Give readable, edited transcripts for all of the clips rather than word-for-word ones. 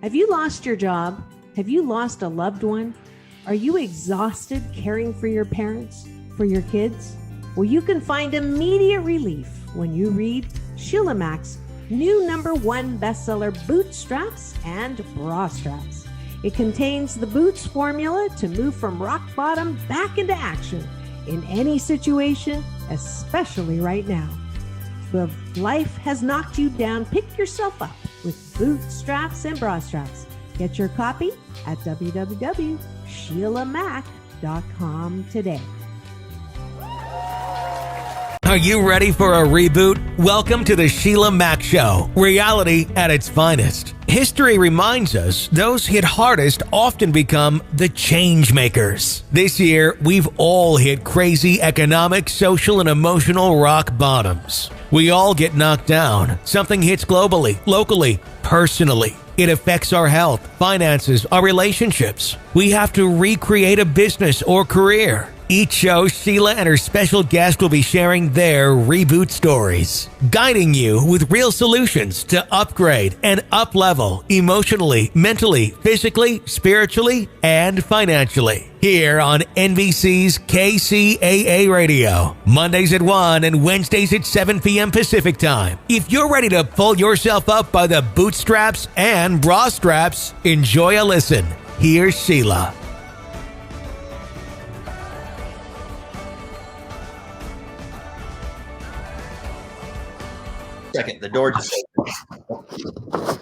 Have you lost your job? Have you lost a loved one? Are you exhausted caring for your parents, for your kids? Well, you can find immediate relief when you read Sheila Mac's new #1 bestseller, Bootstraps and Bra Straps. It contains the Boots formula to move from rock bottom back into action in any situation, especially right now. If life has knocked you down, pick yourself up with Bootstraps and Bra Straps. Get your copy at www.sheilamac.com today. Are you ready for a reboot? Welcome to the Sheila Mac Show, reality at its finest. History reminds us those hit hardest often become the change makers. This year, we've all hit crazy economic, social, and emotional rock bottoms. We all get knocked down. Something hits globally, locally, personally. It affects our health, finances, our relationships. We have to recreate a business or career. Each show, Sheila and her special guest will be sharing their reboot stories, guiding you with real solutions to upgrade and up-level emotionally, mentally, physically, spiritually, and financially. Here on NBC's KCAA Radio, Mondays at 1 and Wednesdays at 7 p.m. Pacific Time. If you're ready to pull yourself up by the bootstraps and bra straps, enjoy a listen. Here's Sheila. Second, the door just opened.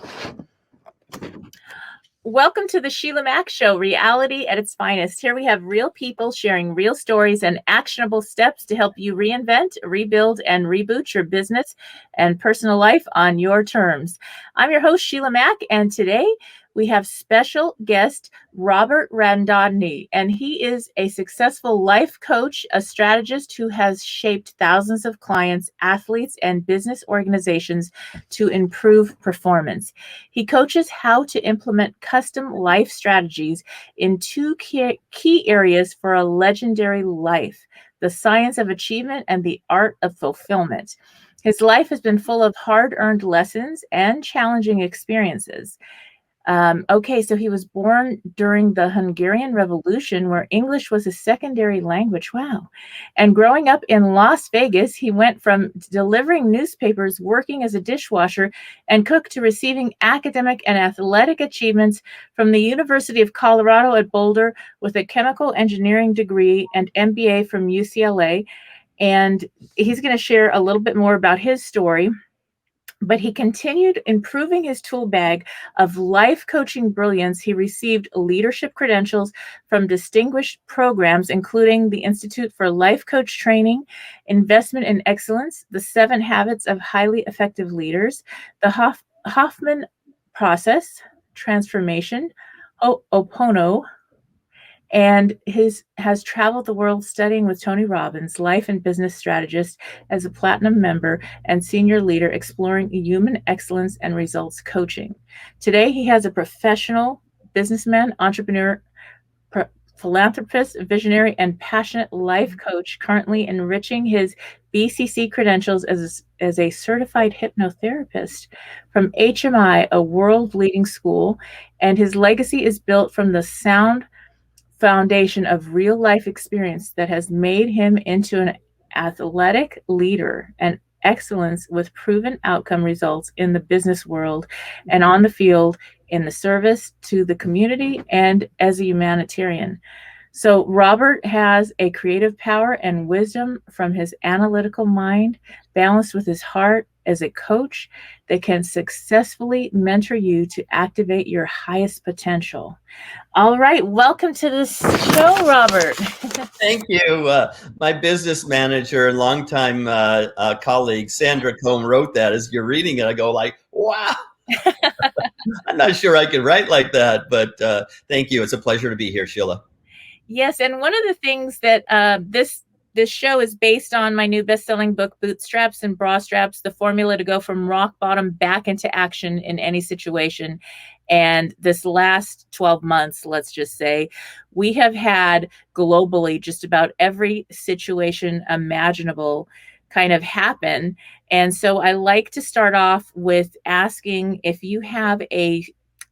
Welcome to the Sheila Mac Show, reality at its finest. Here we have real people sharing real stories and actionable steps to help you reinvent, rebuild, and reboot your business and personal life on your terms. I'm your host, Sheila Mac, and today we have special guest Robert Radnoti, and he is a successful life coach, a strategist who has shaped thousands of clients, athletes, and business organizations to improve performance. He coaches how to implement custom life strategies in two key areas for a legendary life: the science of achievement and the art of fulfillment. His life has been full of hard-earned lessons and challenging experiences. So he was born during the Hungarian Revolution, where English was a secondary language. Wow. And growing up in Las Vegas, he went from delivering newspapers, working as a dishwasher and cook, to receiving academic and athletic achievements from the University of Colorado at Boulder with a chemical engineering degree and MBA from UCLA. And he's going to share a little bit more about his story. But he continued improving his tool bag of life coaching brilliance. He received leadership credentials from distinguished programs, including the Institute for Life Coach Training, Investment in Excellence, the 7 Habits of Highly Effective Leaders, the Hoffman Process, Transformation, Opono, and has traveled the world studying with Tony Robbins, life and business strategist, as a platinum member and senior leader, exploring human excellence and results coaching. Today, he has a professional businessman, entrepreneur, philanthropist, visionary, and passionate life coach, currently enriching his BCC credentials as a certified hypnotherapist from HMI, a world-leading school, and his legacy is built from the sound foundation of real life experience that has made him into an athletic leader and excellence with proven outcome results in the business world and on the field, in the service to the community and as a humanitarian. So Robert has a creative power and wisdom from his analytical mind, balanced with his heart as a coach that can successfully mentor you to activate your highest potential. All right, welcome to this show, Robert. Thank you. My business manager and longtime colleague, Sandra Combe, wrote that. As you're reading it, I go like, wow. I'm not sure I can write like that, but thank you. It's a pleasure to be here, Sheila. Yes, and one of the things that this show is based on my new best-selling book, Bootstraps and Bra Straps, the formula to go from rock bottom back into action in any situation. And this last 12 months, let's just say, we have had globally just about every situation imaginable kind of happen. And so I like to start off with asking if you have a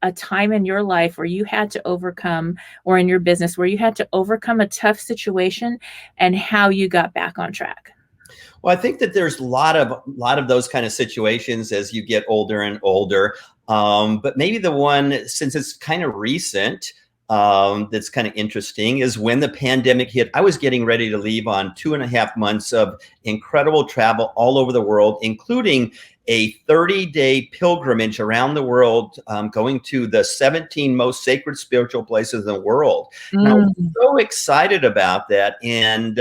a time in your life where you had to overcome, or in your business where you had to overcome a tough situation, and how you got back on track? Well, I think that there's a lot of those kind of situations as you get older and older. But maybe the one, since it's kind of recent, that's kind of interesting, is when the pandemic hit. I was getting ready to leave on 2.5 months of incredible travel all over the world, including a 30-day pilgrimage around the world, going to the 17 most sacred spiritual places in the world. And I was so excited about that. And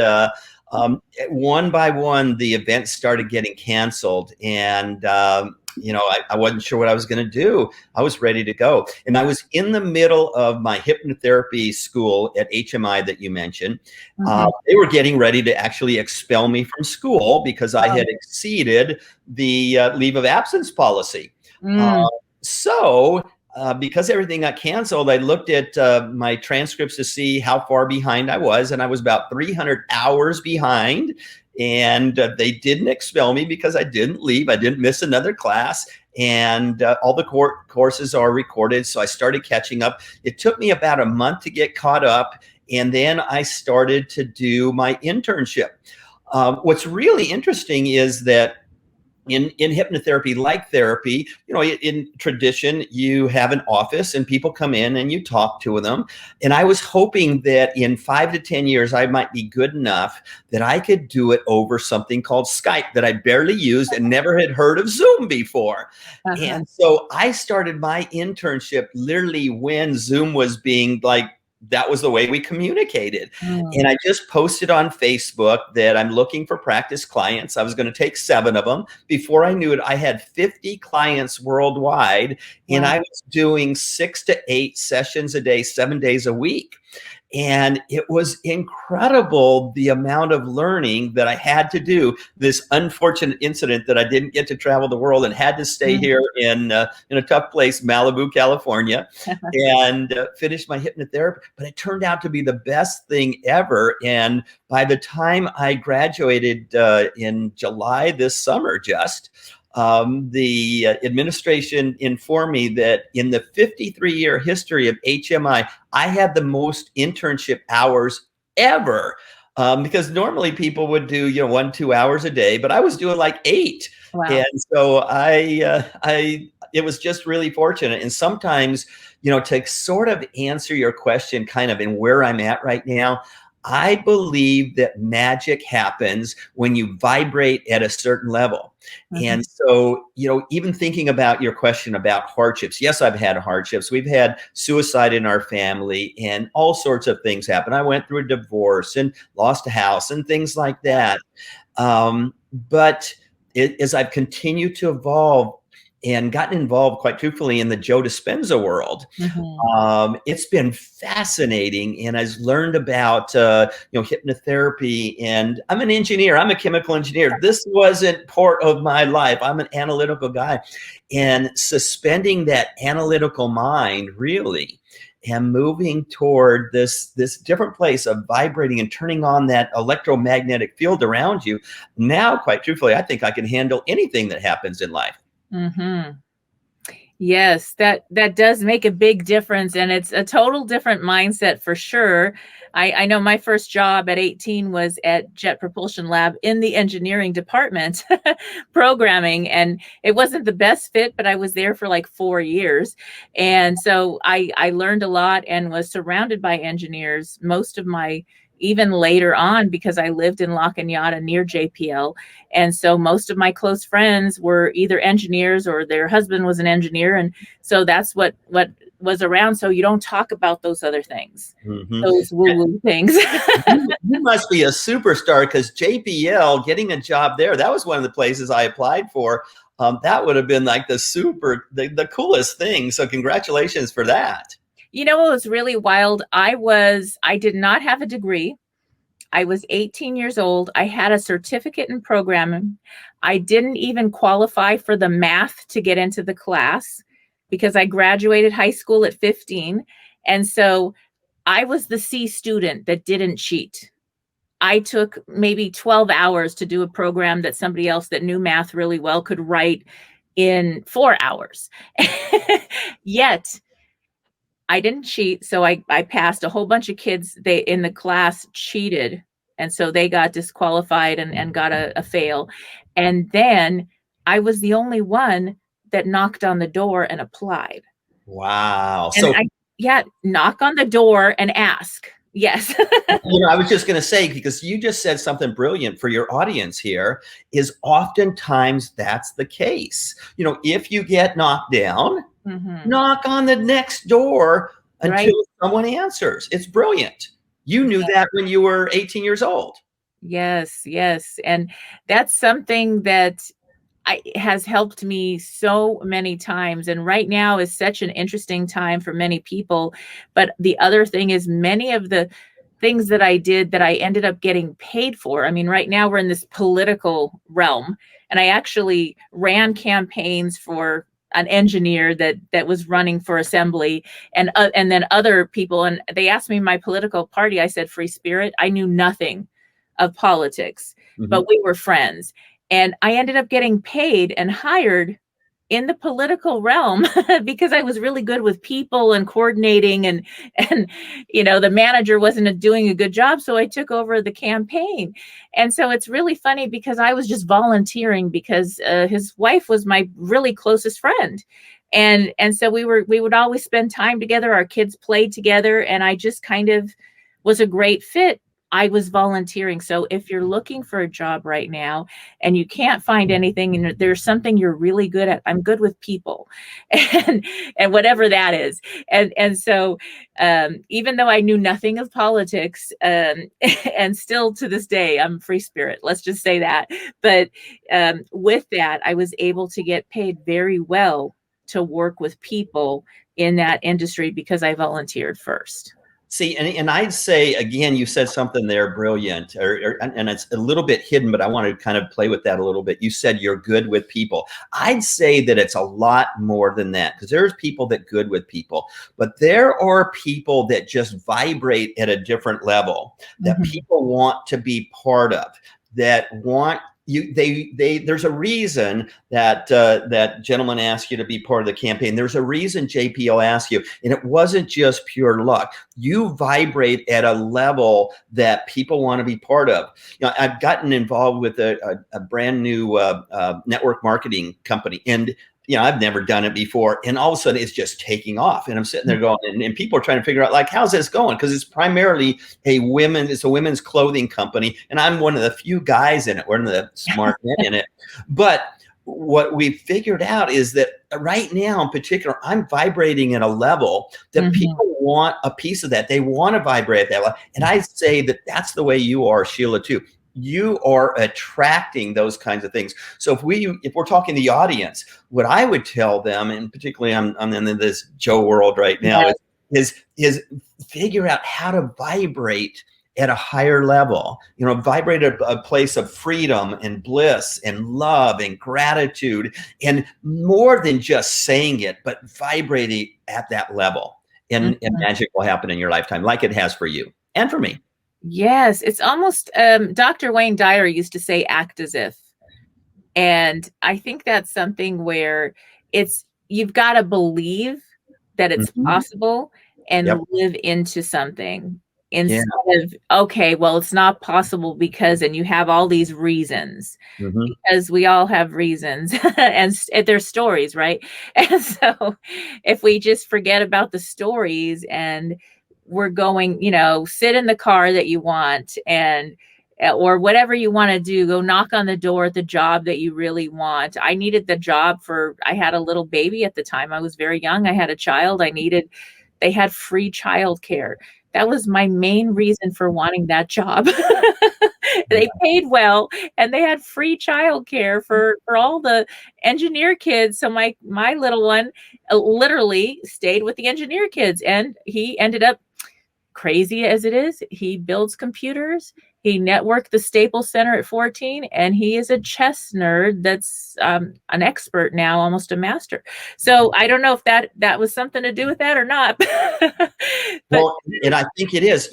one by one, the events started getting canceled. And I wasn't sure what I was going to do. I was ready to go. And I was in the middle of my hypnotherapy school at HMI that you mentioned. They were getting ready to actually expel me from school because I had exceeded the leave of absence policy. Because everything got canceled, I looked at my transcripts to see how far behind I was, and I was about 300 hours behind. And they didn't expel me because I didn't leave. I didn't miss another class. And all the courses are recorded. So I started catching up. It took me about a month to get caught up. And then I started to do my internship. What's really interesting is that in hypnotherapy, like therapy, in tradition, you have an office and people come in and you talk to them. And I was hoping that in 5 to 10 years, I might be good enough that I could do it over something called Skype that I barely used and never had heard of Zoom before. And so I started my internship literally when Zoom was being that was the way we communicated. And I just posted on Facebook that I'm looking for practice clients. I was going to take 7 of them. Before I knew it, I had 50 clients worldwide. And I was doing 6 to 8 sessions a day, 7 days a week. And it was incredible, the amount of learning that I had to do. This unfortunate incident that I didn't get to travel the world and had to stay here in a tough place, Malibu, California, and finish my hypnotherapy. But it turned out to be the best thing ever. And by the time I graduated in July this summer, the administration informed me that in the 53-year history of HMI, I had the most internship hours ever. Because normally people would do 1-2 hours a day, but I was doing like 8. Wow. And so it was just really fortunate. And sometimes, to sort of answer your question kind of in where I'm at right now, I believe that magic happens when you vibrate at a certain level. And so, even thinking about your question about hardships, yes, I've had hardships. We've had suicide in our family and all sorts of things happen. I went through a divorce and lost a house and things like that. But as I've continued to evolve and gotten involved, quite truthfully, in the Joe Dispenza world, it's been fascinating. And I've learned about, hypnotherapy. And I'm an engineer. I'm a chemical engineer. This wasn't part of my life. I'm an analytical guy. And suspending that analytical mind, really, and moving toward this different place of vibrating and turning on that electromagnetic field around you. Now, quite truthfully, I think I can handle anything that happens in life. Yes, that does make a big difference. And it's a total different mindset for sure. I know my first job at 18 was at Jet Propulsion Lab in the engineering department, programming. And it wasn't the best fit, but I was there for like 4 years. And so I learned a lot and was surrounded by engineers most of my, even later on, because I lived in La Cañada near JPL. And so most of my close friends were either engineers or their husband was an engineer. And so that's what was around. So you don't talk about those other things, those woo-woo things. You must be a superstar, because JPL, getting a job there, that was one of the places I applied for. That would have been like the coolest thing. So congratulations for that. What was really wild? I did not have a degree. I was 18 years old. I had a certificate in programming. I didn't even qualify for the math to get into the class because I graduated high school at 15. And so I was the C student that didn't cheat. I took maybe 12 hours to do a program that somebody else that knew math really well could write in 4 hours. Yet I didn't cheat, so I passed. A whole bunch of kids in the class cheated, and so they got disqualified and got a fail. And then I was the only one that knocked on the door and applied. Wow. And knock on the door and ask. Yes. I was just going to say, because you just said something brilliant for your audience here, is oftentimes that's the case. If you get knocked down, knock on the next door until someone answers. It's brilliant. You knew that when you were 18 years old. Yes, yes. And that's something that has helped me so many times. And right now is such an interesting time for many people. But the other thing is, many of the things that I did that I ended up getting paid for. I mean, right now we're in this political realm, and I actually ran campaigns for an engineer that was running for assembly, and then other people. And they asked me my political party. I said, Free Spirit. I knew nothing of politics, but we were friends. And I ended up getting paid and hired in the political realm because I was really good with people and coordinating, and the manager wasn't doing a good job. So I took over the campaign. And so it's really funny because I was just volunteering because his wife was my really closest friend. And so we would always spend time together. Our kids played together, and I just kind of was a great fit. I was volunteering. So if you're looking for a job right now and you can't find anything, and there's something you're really good at, I'm good with people, and whatever that is. And so even though I knew nothing of politics, and still to this day, I'm free spirit, let's just say that. But with that, I was able to get paid very well to work with people in that industry because I volunteered first. See, and I'd say, again, you said something there brilliant, and it's a little bit hidden, but I want to kind of play with that a little bit. You said you're good with people. I'd say that it's a lot more than that, because there's people that good with people, but there are people that just vibrate at a different level, that people want to be part of, that want you. There's a reason that that gentleman asked you to be part of the campaign. There's a reason JPO asked you, and it wasn't just pure luck. You vibrate at a level that people want to be part of. I've gotten involved with a brand new network marketing company, and I've never done it before, and all of a sudden it's just taking off, and I'm sitting there going, and people are trying to figure out, like, how's this going? Because it's primarily it's a women's clothing company, and I'm one of the few guys in it, one of the smart men in it. But what we figured out is that right now in particular, I'm vibrating at a level that people want a piece of that. They want to vibrate at that level. And I say that that's the way you are, Sheila, too. You are attracting those kinds of things. So if we're talking the audience, what I would tell them, and particularly I'm in this Joe world right now, is figure out how to vibrate at a higher level. Vibrate at a place of freedom and bliss and love and gratitude, and more than just saying it, but vibrating at that level, and magic will happen in your lifetime, like it has for you and for me. Yes, it's almost, Dr. Wayne Dyer used to say, act as if. And I think that's something where you've got to believe that it's possible and live into something instead of, okay, well, it's not possible because, and you have all these reasons, because we all have reasons and there's stories, right? And so if we just forget about the stories and we're going, sit in the car that you want, or whatever you want to do, go knock on the door at the job that you really want. I needed the job I had a little baby at the time. I was very young. I had a child. They had free childcare. That was my main reason for wanting that job. They paid well, and they had free childcare for all the engineer kids. So my little one literally stayed with the engineer kids, and he ended up, crazy as it is, he builds computers. He networked the Staples Center at 14, and he is a chess nerd that's an expert now, almost a master. So I don't know if that was something to do with that or not. Well, and I think it is.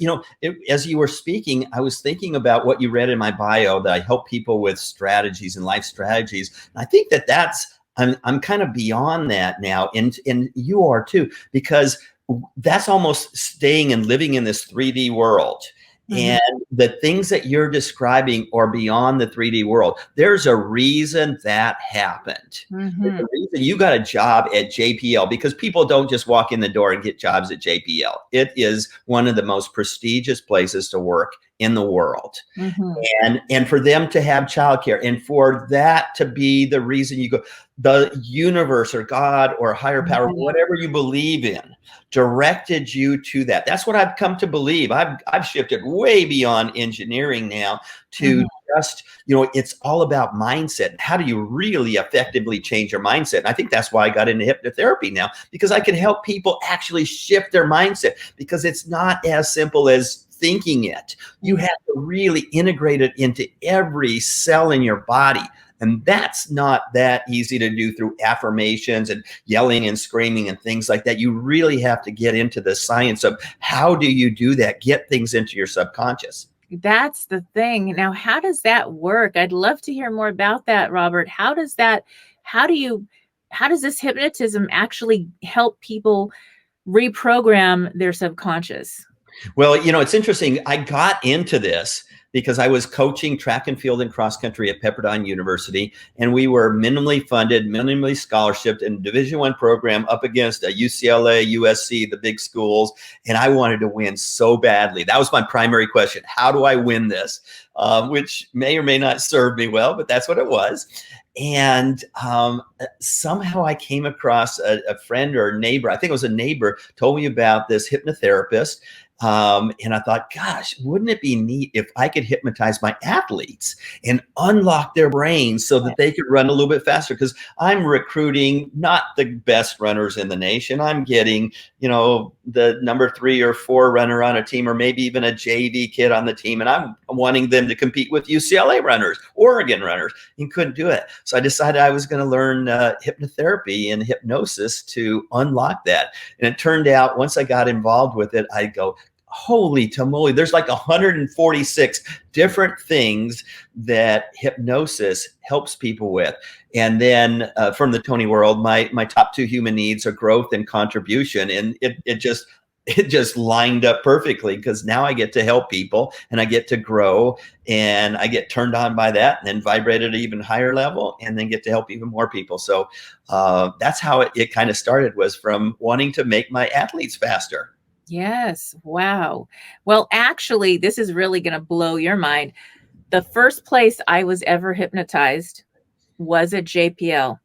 As you were speaking, I was thinking about what you read in my bio, that I help people with strategies and life strategies. And I think that's I'm kind of beyond that now, and you are too, because that's almost staying and living in this 3D world. And the things that you're describing are beyond the 3D world. There's a reason that happened. There's a reason you got a job at JPL, because people don't just walk in the door and get jobs at JPL. It is one of the most prestigious places to work in the world. And for them to have childcare, and for that to be the reason you go, the universe or God or higher power, whatever you believe in, directed you to that. That's what I've come to believe. I've shifted way beyond engineering now to just, it's all about mindset. How do you really effectively change your mindset? And I think that's why I got into hypnotherapy now, because I can help people actually shift their mindset, because it's not as simple as thinking it. You have to really integrate it into every cell in your body. And that's not that easy to do through affirmations and yelling and screaming and things like that. You really have to get into the science of how do you do that, get things into your subconscious. That's the thing. Now, how does that work? I'd love to hear more about that, Robert. How does this hypnotism actually help people reprogram their subconscious? Well, it's interesting. I got into this because I was coaching track and field and cross country at Pepperdine University, and we were minimally funded, minimally scholarshiped in Division I program up against a UCLA, USC, the big schools, and I wanted to win so badly. That was my primary question. How do I win this? Which may or may not serve me well, but that's what it was. And somehow I came across a friend or a neighbor, I think it was a neighbor, told me about this hypnotherapist. And I thought, gosh, wouldn't it be neat if I could hypnotize my athletes and unlock their brains so that they could run a little bit faster? Because I'm recruiting not the best runners in the nation. I'm getting, the number 3 or 4 runner on a team, or maybe even a JV kid on the team. And I'm wanting them to compete with UCLA runners, Oregon runners, and couldn't do it. So I decided I was going to learn hypnotherapy and hypnosis to unlock that. And it turned out once I got involved with it, I go, holy tamale, there's like 146 different things that hypnosis helps people with. And then from the Tony world, my top 2 human needs are growth and contribution. And it just lined up perfectly, because now I get to help people and I get to grow and I get turned on by that, and then vibrate at an even higher level, and then get to help even more people. So that's how it kind of started, was from wanting to make my athletes faster. Yes. Wow. Well, actually, this is really going to blow your mind. The first place I was ever hypnotized was at JPL.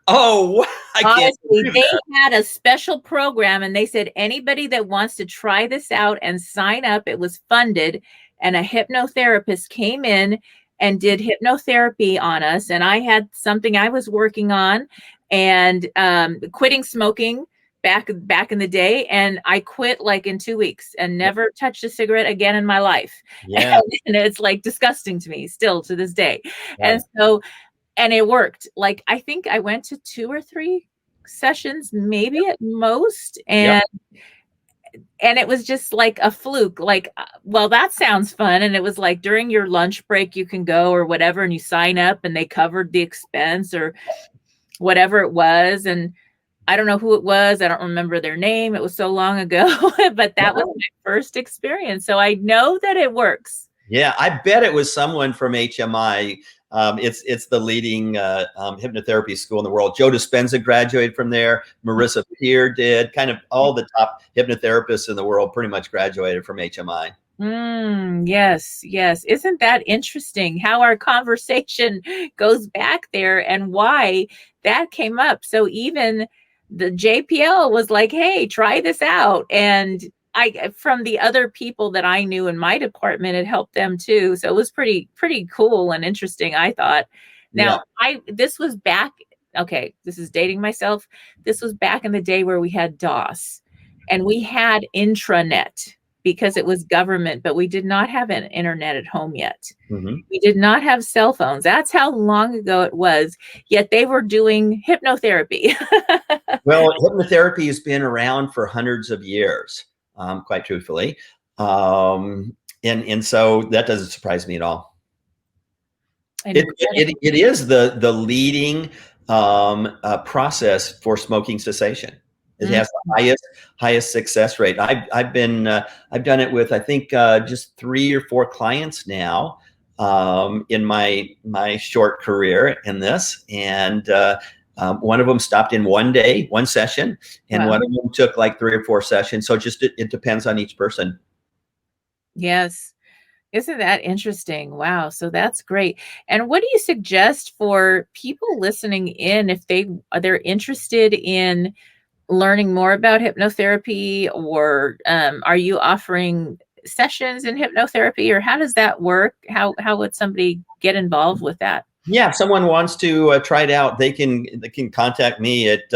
Oh, honestly, they had a special program, and they said anybody that wants to try this out and sign up, it was funded, and a hypnotherapist came in and did hypnotherapy on us. And I had something I was working on, and quitting smoking back in the day, and I quit like in 2 weeks and never touched a cigarette again in my life. Yeah. And it's like disgusting to me still to this day. Yeah. And it worked. Like, I think I went to 2 or 3 sessions, maybe at most. And it was just like a fluke. Like, well, that sounds fun. And it was like during your lunch break, you can go or whatever, and you sign up and they covered the expense or whatever it was. And I don't know who it was. I don't remember their name. It was so long ago, but that was my first experience. So I know that it works. Yeah, I bet it was someone from HMI. It's the leading hypnotherapy school in the world. Joe Dispenza graduated from there. Marissa Peer did. Kind of all the top hypnotherapists in the world pretty much graduated from HMI. Yes. Isn't that interesting how our conversation goes back there and why that came up? So even the JPL was like, hey, try this out. And from the other people that I knew in my department, it helped them too. So it was pretty cool and interesting, I thought. Now, this was back, okay, this is dating myself. This was back in the day where we had DOS and we had intranet because it was government, but we did not have an internet at home yet. Mm-hmm. We did not have cell phones. That's how long ago it was. Yet they were doing hypnotherapy. Well, hypnotherapy has been around for hundreds of years. Quite truthfully. And so that doesn't surprise me at all. It is the leading process for smoking cessation. It has the highest success rate. I've done it with, I think, just 3 or 4 clients now in my short career in this, and one of them stopped in one day, one session, and one of them took like 3 or 4 sessions. So it depends on each person. Yes. Isn't that interesting? Wow. So that's great. And what do you suggest for people listening in if they're interested in learning more about hypnotherapy, or are you offering sessions in hypnotherapy, or how does that work? How would somebody get involved with that? Yeah, if someone wants to try it out, they can contact me at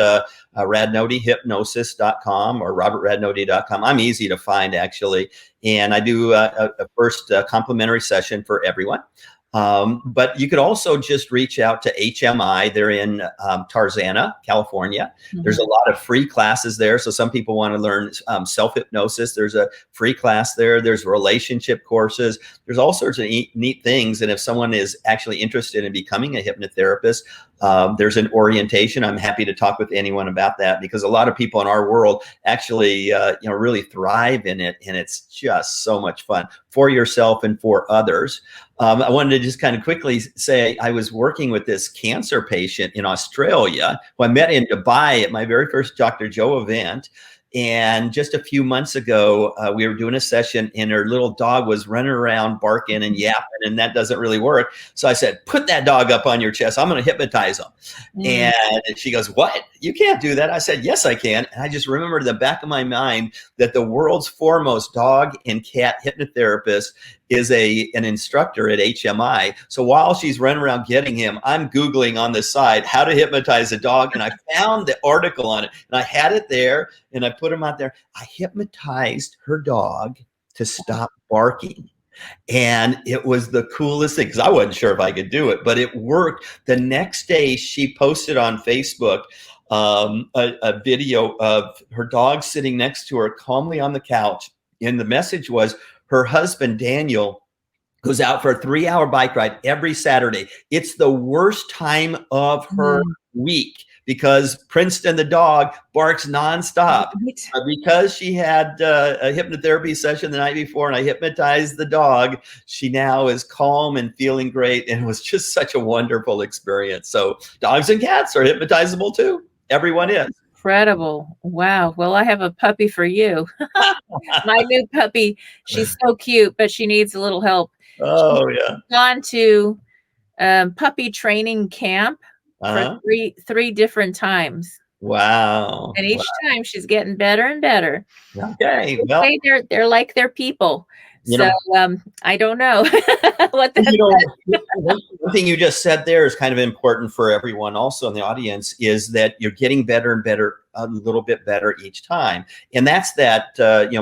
radnotihypnosis.com or robertradnoti.com. I'm easy to find, actually, and I do a first complimentary session for everyone. But you could also just reach out to HMI. They're in Tarzana, California. Mm-hmm. There's a lot of free classes there. So some people want to learn self-hypnosis. There's a free class there. There's relationship courses. There's all sorts of neat things. And if someone is actually interested in becoming a hypnotherapist, there's an orientation. I'm happy to talk with anyone about that, because a lot of people in our world actually really thrive in it. And it's just so much fun for yourself and for others. I wanted to just kind of quickly say I was working with this cancer patient in Australia who I met in Dubai at my very first Dr. Joe event. And just a few months ago, we were doing a session and her little dog was running around barking and yapping, and that doesn't really work. So I said, put that dog up on your chest. I'm going to hypnotize him. And she goes, what? You can't do that. I said, yes, I can. And I just remembered in the back of my mind that the world's foremost dog and cat hypnotherapist is an instructor at HMI. So while she's running around getting him, I'm Googling on the side how to hypnotize a dog. And I found the article on it, and I had it there, and I put him out there. I hypnotized her dog to stop barking. And it was the coolest thing, because I wasn't sure if I could do it, but it worked. The next day, she posted on Facebook a video of her dog sitting next to her calmly on the couch. And the message was, her husband, Daniel, goes out for a 3-hour bike ride every Saturday. It's the worst time of her week because Princeton, the dog, barks nonstop. Because she had a hypnotherapy session the night before and I hypnotized the dog, she now is calm and feeling great. And it was just such a wonderful experience. So dogs and cats are hypnotizable too. Everyone is. Incredible. Wow. Well, I have a puppy for you. My new puppy. She's so cute, but she needs a little help. Oh, yeah. Gone to puppy training camp for three different times. Wow. And each time she's getting better and better. Okay. Well, they're like their people. So I don't know what one thing you just said there is kind of important for everyone also in the audience, is that you're getting better and better, a little bit better each time. And that's that,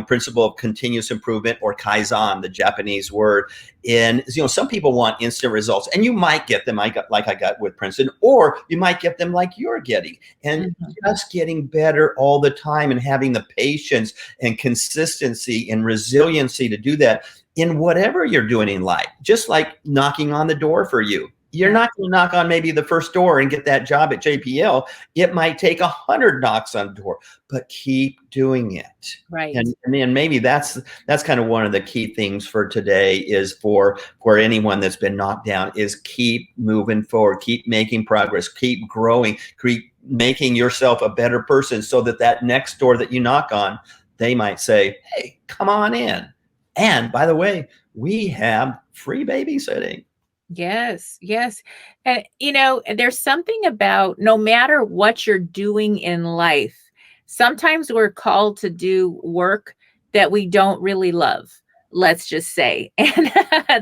principle of continuous improvement, or Kaizen, the Japanese word. And, some people want instant results, and you might get them like I got with Princeton, or you might get them like you're getting, and just getting better all the time and having the patience and consistency and resiliency to do that in whatever you're doing in life. Just like knocking on the door for you. You're not going to knock on maybe the first door and get that job at JPL. It might take 100 knocks on the door, but keep doing it. Right. And then maybe that's kind of one of the key things for today, is for anyone that's been knocked down, is keep moving forward, keep making progress, keep growing, keep making yourself a better person, so that next door that you knock on, they might say, hey, come on in. And by the way, we have free babysitting. Yes. And, there's something about, no matter what you're doing in life, sometimes we're called to do work that we don't really love, let's just say. And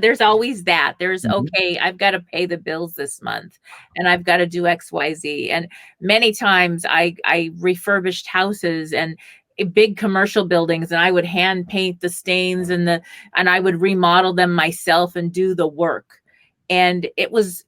there's always that. There's, okay, I've got to pay the bills this month and I've got to do X, Y, Z. And many times I refurbished houses and big commercial buildings, and I would hand paint the stains and I would remodel them myself and do the work. And it was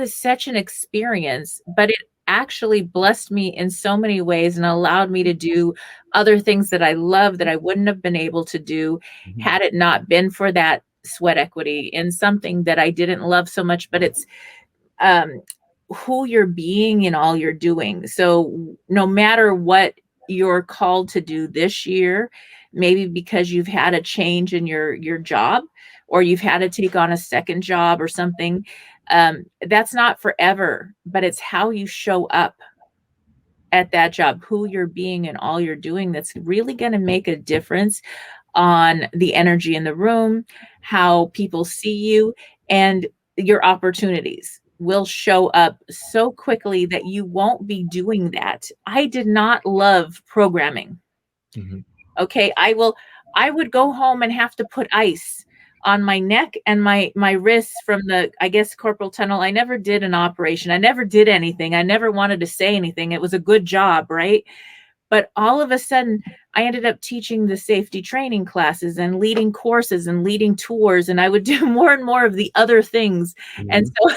such an experience, but it actually blessed me in so many ways and allowed me to do other things that I love that I wouldn't have been able to do had it not been for that sweat equity in something that I didn't love so much. But it's who you're being in all you're doing. So no matter what you're called to do this year, maybe because you've had a change in your job, or you've had to take on a second job or something. That's not forever, but it's how you show up at that job, who you're being and all you're doing, that's really going to make a difference on the energy in the room, how people see you, and your opportunities will show up so quickly that you won't be doing that. I did not love programming. Mm-hmm. Okay. I would go home and have to put ice on my neck and my wrists from the, I guess, carpal tunnel. I never did an operation. I never did anything. I never wanted to say anything. It was a good job, right? But all of a sudden, I ended up teaching the safety training classes and leading courses and leading tours. And I would do more and more of the other things. Mm-hmm. And so,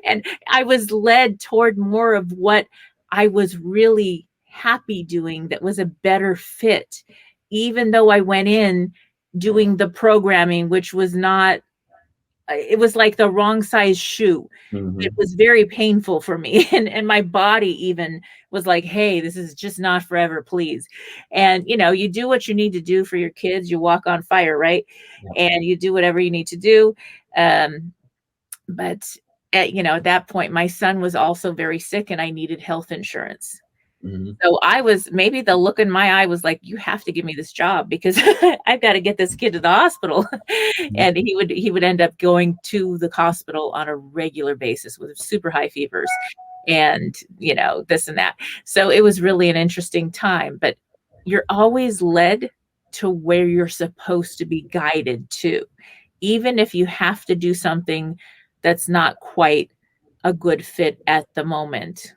and I was led toward more of what I was really happy doing, that was a better fit, even though I went in doing the programming, which was not, it was like the wrong size shoe. Mm-hmm. It was very painful for me. And my body even was like, hey, this is just not forever, please. And, you know, you do what you need to do for your kids. You walk on fire, right? Yeah. And you do whatever you need to do. But at that point, my son was also very sick and I needed health insurance. Mm-hmm. So I was, maybe the look in my eye was like, you have to give me this job because I've got to get this kid to the hospital. And he would end up going to the hospital on a regular basis with super high fevers and, this and that. So it was really an interesting time, but you're always led to where you're supposed to be guided to, even if you have to do something that's not quite a good fit at the moment.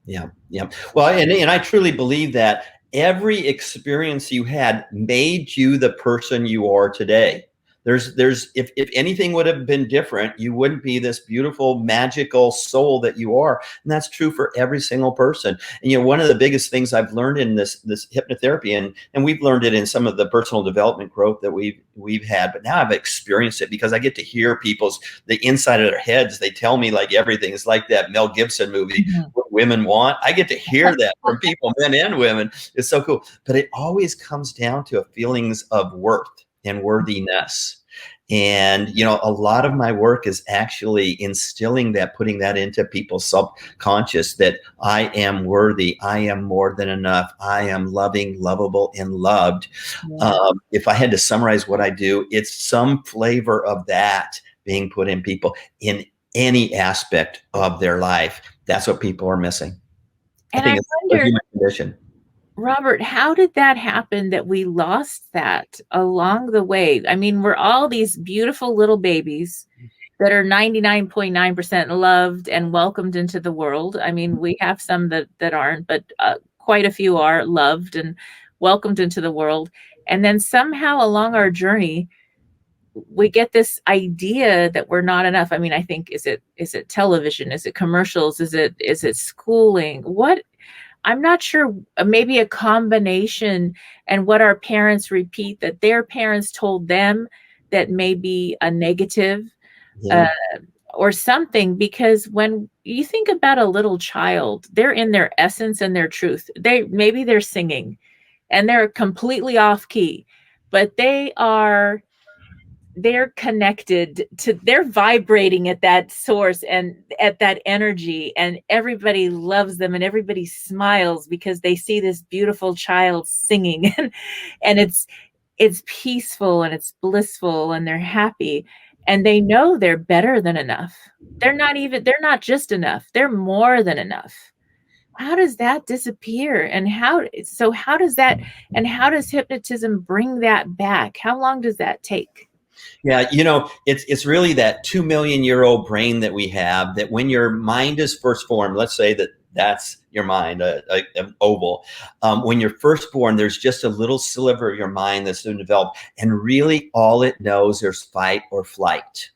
Yeah. Yeah. Well, and I truly believe that every experience you had made you the person you are today. If anything would have been different, you wouldn't be this beautiful, magical soul that you are. And that's true for every single person. And, one of the biggest things I've learned in this hypnotherapy, and we've learned it in some of the personal development growth that we've had, but now I've experienced it because I get to hear the inside of their heads. They tell me like everything. It's like that Mel Gibson movie, mm-hmm. What Women Want. I get to hear that from people, men and women. It's so cool. But it always comes down to feelings of worth and worthiness. And, a lot of my work is actually instilling that, putting that into people's subconscious, that I am worthy. I am more than enough. I am loving, lovable, and loved. Yeah. If I had to summarize what I do, it's some flavor of that being put in people in any aspect of their life. That's what people are missing. And I think it's a human condition. Robert, how did that happen that we lost that along the way? I mean, we're all these beautiful little babies that are 99.9% loved and welcomed into the world. I mean, we have some that aren't, but quite a few are loved and welcomed into the world. And then somehow along our journey, we get this idea that we're not enough. I mean, I think, is it television? Is it commercials? Is it schooling? What? I'm not sure, maybe a combination, and what our parents repeat that their parents told them that may be a negative, yeah. Or something, because when you think about a little child, they're in their essence and their truth. Maybe they're singing and they're completely off key, but they're connected to, they're vibrating at that source and at that energy, and everybody loves them and everybody smiles because they see this beautiful child singing and it's peaceful and it's blissful and they're happy and they know they're better than enough. They're not just enough. They're more than enough. How does that disappear? And how does hypnotism bring that back? How long does that take? Yeah, it's really that 2 million year old brain that we have, that when your mind is first formed, let's say that's your mind, an oval. When you're first born, there's just a little sliver of your mind that's been developed. And really all it knows is fight or flight.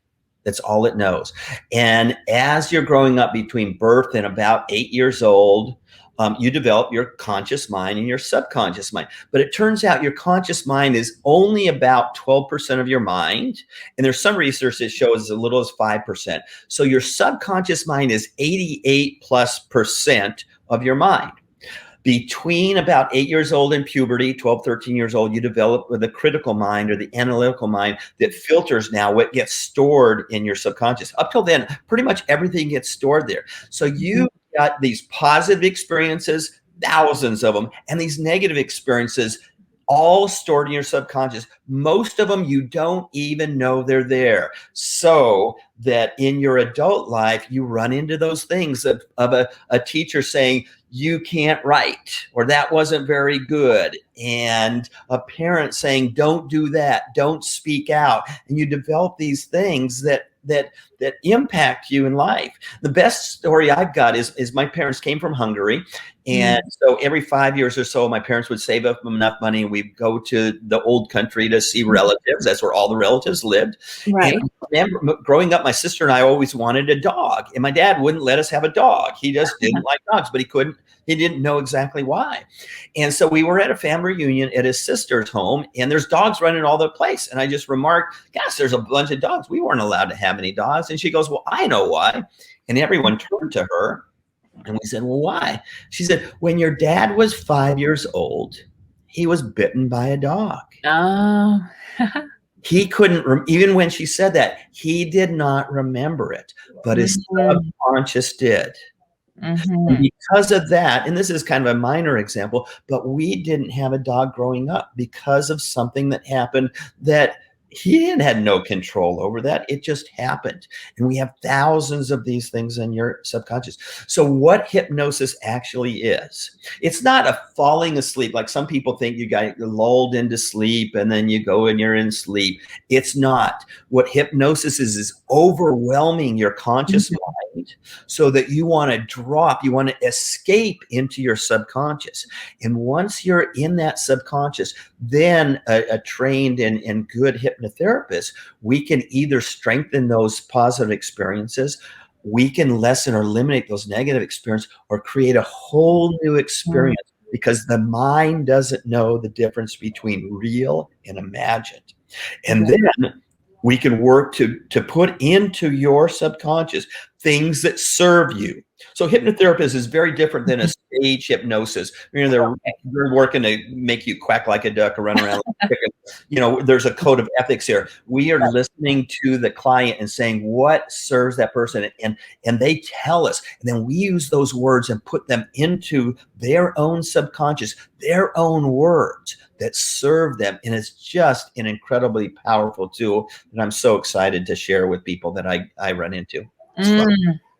That's all it knows. And as you're growing up between birth and about 8 years old, you develop your conscious mind and your subconscious mind. But it turns out your conscious mind is only about 12% of your mind. And there's some research that shows as little as 5%. So your subconscious mind is 88+% of your mind. Between about 8 years old and puberty, 12, 13 years old, you develop with a critical mind or the analytical mind that filters now what gets stored in your subconscious. Up till then, pretty much everything gets stored there. So you got these positive experiences, thousands of them, and these negative experiences all stored in your subconscious. Most of them you don't even know they're there. So that in your adult life, you run into those things of a teacher saying, you can't write, or that wasn't very good. And a parent saying, don't do that, don't speak out. And you develop these things that impact you in life. The best story I've got is my parents came from Hungary. And so every 5 years or so, my parents would save up enough money and we'd go to the old country to see relatives. That's where all the relatives lived. Right. And I remember growing up, my sister and I always wanted a dog. And my dad wouldn't let us have a dog. He just didn't like dogs, but he didn't know exactly why. And so we were at a family reunion at his sister's home, and there's dogs running all over the place. And I just remarked, gosh, there's a bunch of dogs. We weren't allowed to have any dogs. And she goes, well, I know why. And everyone turned to her. And we said, well, why? She said, when your dad was 5 years old, he was bitten by a dog. Oh. He couldn't, even when she said that, he did not remember it, but his subconscious did. And because of that, and this is kind of a minor example, but we didn't have a dog growing up because of something that happened that he had no control over. That it just happened. And we have thousands of these things in your subconscious. So what hypnosis actually is, it's not a falling asleep. Like some people think you got lulled into sleep and then you go and you're in sleep. It's not. What hypnosis is overwhelming your conscious mind so that you want to drop, you want to escape into your subconscious. And once you're in that subconscious, then a trained and good hypnotherapist, we can either strengthen those positive experiences, we can lessen or eliminate those negative experiences, or create a whole new experience because the mind doesn't know the difference between real and imagined. And then we can work to put into your subconscious things that serve you. So hypnotherapist is very different than a stage hypnosis. You know, they're working to make you quack like a duck or run around like a chicken. You know, there's a code of ethics here. We are listening to the client and saying what serves that person, and they tell us, and then we use those words and put them into their own subconscious, their own words that serve them. And it's just an incredibly powerful tool that I'm so excited to share with people that I run into.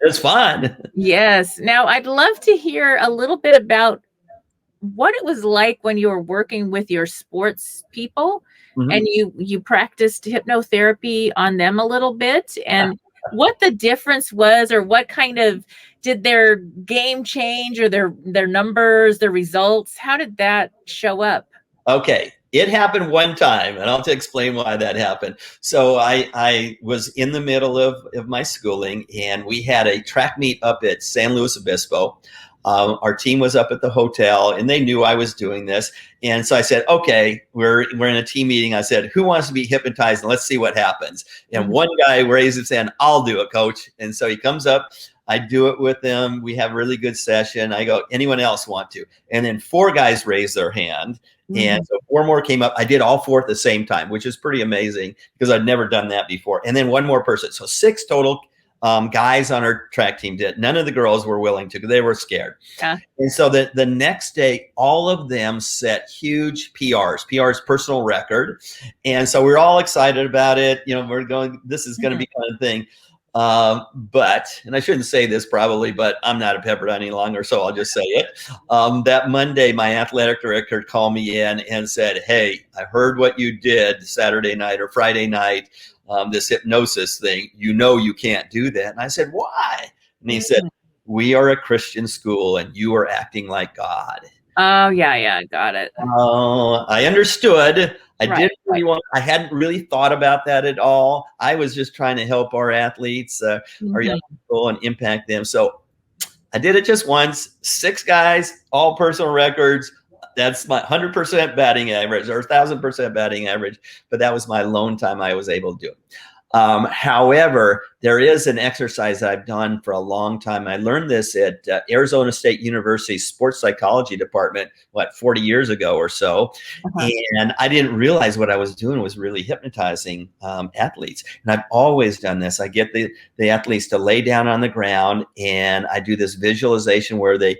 It's fun. Yes. Now, I'd love to hear a little bit about what it was like when you were working with your sports people and you practiced hypnotherapy on them a little bit, and what the difference was, or what kind of, did their game change, or their numbers, their results? How did that show up? Okay. It happened one time, and I'll explain why that happened. So I was in the middle of my schooling, and we had a track meet up at San Luis Obispo. Our team was up at the hotel, and they knew I was doing this. And so I said, okay, we're in a team meeting. I said, who wants to be hypnotized? And let's see what happens. And one guy raised his hand, I'll do it, coach. And so he comes up. I do it with them. We have a really good session. I go, anyone else want to? And then 4 guys raised their hand. And so 4 more came up. I did all 4 at the same time, which is pretty amazing because I'd never done that before. And then 1 more person. So 6 total guys on our track team did. None of the girls were willing to because they were scared. Yeah. And so the next day, all of them set huge PRs, personal record. And so we're all excited about it. You know, we're going, this is going to be kind of thing. But, and I shouldn't say this probably, but I'm not a Pepperdine any longer, so I'll just say it. That Monday, my athletic director called me in and said, hey, I heard what you did Saturday night or Friday night, this hypnosis thing. You know you can't do that. And I said, why? And he said, we are a Christian school and you are acting like God. Oh, yeah, got it. I understood. I hadn't really thought about that at all. I was just trying to help our athletes, our young people, and impact them. So I did it just once. 6 guys, all personal records. That's my 100% batting average or 1,000% batting average. But that was my lone time I was able to do it. However, there is an exercise that I've done for a long time. I learned this at Arizona State University's sports psychology department, 40 years ago or so. And I didn't realize what I was doing was really hypnotizing athletes. And I've always done this. I get the athletes to lay down on the ground, and I do this visualization where they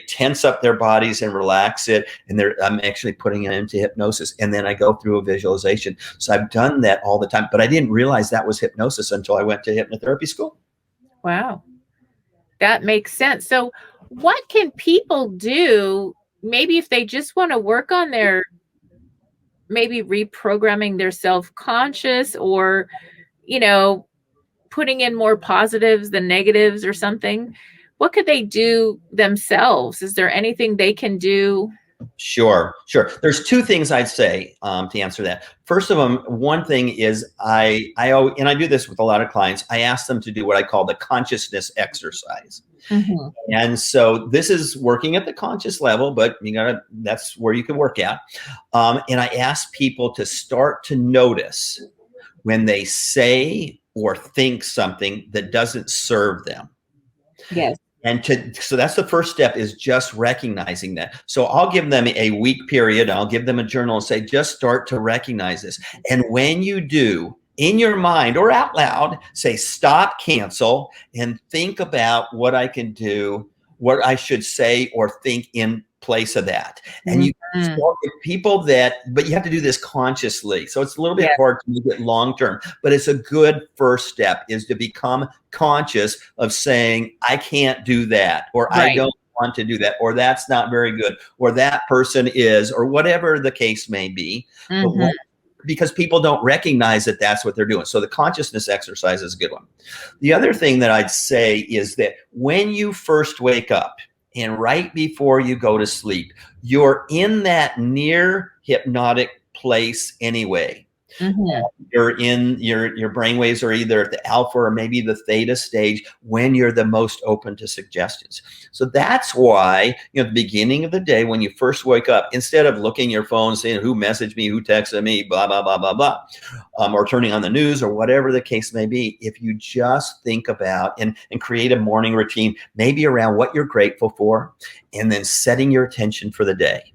tense up their bodies and relax it, and I'm actually putting it into hypnosis, and then I go through a visualization. So I've done that all the time, but I didn't realize that was hypnosis until I went to hypnotherapy school. Wow, that makes sense. So what can people do, maybe if they just want to work on their, maybe reprogramming their self-conscious, or putting in more positives than negatives or something? What could they do themselves? Is there anything they can do? Sure. There's two things I'd say to answer that. First of them, one thing is I do this with a lot of clients. I ask them to do what I call the consciousness exercise. And so this is working at the conscious level, but that's where you can work at. And I ask people to start to notice when they say or think something that doesn't serve them. Yes. So that's the first step, is just recognizing that. So I'll give them a week period. I'll give them a journal and say, just start to recognize this. And when you do, in your mind or out loud, say, stop, cancel, and think about what I can do, what I should say or think in place of that. And you start with people but you have to do this consciously. So it's a little bit hard to make it long-term, but it's a good first step, is to become conscious of saying, I can't do that, or I don't want to do that, or that's not very good, or that person is, or whatever the case may be. Because people don't recognize that that's what they're doing. So the consciousness exercise is a good one. The other thing that I'd say is that when you first wake up and right before you go to sleep, you're in that near hypnotic place anyway. You're in your brainwaves are either at the alpha or maybe the theta stage when you're the most open to suggestions. So that's why, at the beginning of the day, when you first wake up, instead of looking at your phone, saying who messaged me, who texted me, blah, blah, blah, blah, blah, or turning on the news or whatever the case may be, if you just think about and create a morning routine, maybe around what you're grateful for, and then setting your attention for the day.